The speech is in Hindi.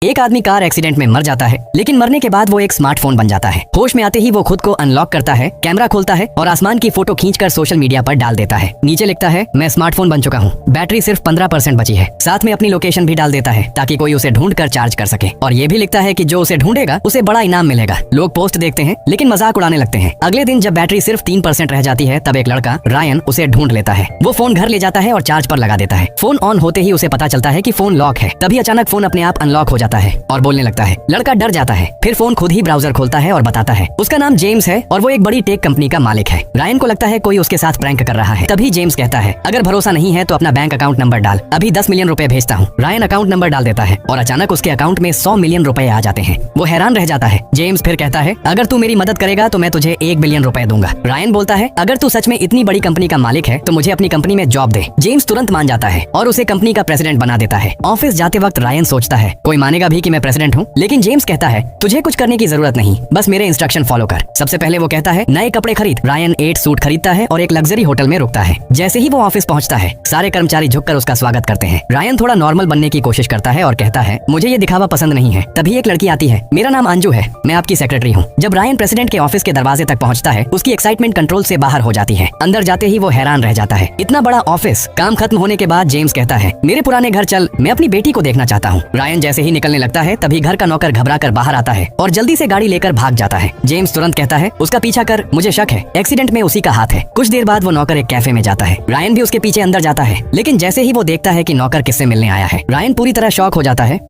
एक आदमी कार एक्सीडेंट में मर जाता है, लेकिन मरने के बाद वो एक स्मार्टफोन बन जाता है। होश में आते ही वो खुद को अनलॉक करता है, कैमरा खोलता है और आसमान की फोटो खींचकर सोशल मीडिया पर डाल देता है। नीचे लिखता है, मैं स्मार्टफोन बन चुका हूँ, बैटरी सिर्फ 15% बची है। साथ में अपनी लोकेशन भी डाल देता है ताकि कोई उसे ढूंढ कर चार्ज कर सके, और ये भी लिखता है कि जो उसे ढूंढेगा उसे बड़ा इनाम मिलेगा। लोग पोस्ट देखते हैं लेकिन मजाक उड़ाने लगते हैं। अगले दिन जब बैटरी सिर्फ 3% रह जाती है, तब एक लड़का रायन उसे ढूंढ लेता है। वो फोन घर ले जाता है और चार्ज पर लगा देता है। फोन ऑन होते ही उसे पता चलता है कि फोन लॉक है। तभी अचानक फोन अपने आप अनलॉक हो जाता है और बोलने लगता है। लड़का डर जाता है, फिर फोन खुद ही ब्राउजर खोलता है और बताता है उसका नाम जेम्स है और वो एक बड़ी टेक कंपनी का मालिक है। रायन को लगता है कोई उसके साथ प्रैंक कर रहा है। तभी जेम्स कहता है, अगर भरोसा नहीं है तो अपना बैंक अकाउंट नंबर डाल, अभी 10 मिलियन रुपए भेजता हूँ। रायन अकाउंट नंबर डाल देता है और अचानक उसके अकाउंट में 100 मिलियन रुपए आ जाते हैं। वो हैरान रह जाता है। जेम्स फिर कहता है, अगर तू मेरी मदद करेगा तो मैं तुझे 1 बिलियन रुपए दूंगा। रायन बोलता है, अगर तू सच में इतनी बड़ी कंपनी का मालिक है तो मुझे अपनी कंपनी में जॉब दे। जेम्स तुरंत मान जाता है और उसे कंपनी का प्रेसिडेंट बना देता है। ऑफिस जाते वक्त रायन सोचता है, कोई मानेगा भी कि मैं प्रेसिडेंट हूँ, लेकिन जेम्स कहता है, तुझे कुछ करने की जरूरत नहीं, बस मेरे इंस्ट्रक्शन फॉलो कर। सबसे पहले वो कहता है, नए कपड़े खरीद। रायन 8 सूट खरीदता है और एक लग्जरी होटल में रुकता है। जैसे ही वो ऑफिस पहुंचता है, सारे कर्मचारी झुककर उसका स्वागत करते हैं। रायन थोड़ा नॉर्मल बनने की कोशिश करता है और कहता है, मुझे ये दिखावा पसंद नहीं है। तभी एक लड़की आती है, मेरा नाम अंजू है, मैं आपकी सेक्रेटरी हूँ। जब रायन प्रेसिडेंट के ऑफिस के दरवाजे तक पहुँचता है, उसकी एक्साइटमेंट कंट्रोल से बाहर हो जाती है। अंदर जाते ही वो हैरान रह जाता है, इतना बड़ा ऑफिस। काम खत्म होने के बाद जेम्स कहता है, मेरे पुराने घर चल, मैं अपनी बेटी को देखना चाहता हूँ। रायन जैसे ही निकलने लगता है, तभी घर का नौकर घबरा कर बाहर आता है और जल्दी से गाड़ी लेकर भाग जाता है। जेम्स तुरंत कहता है, उसका पीछा कर, मुझे शक है एक्सीडेंट में उसी का हाथ है। कुछ देर बाद वो नौकर एक कैफे में जाता है। रायन भी उसके पीछे अंदर जाता है, लेकिन जैसे ही वो देखता है कि नौकर किससे मिलने आया है, रायन पूरी तरह शॉक हो जाता है।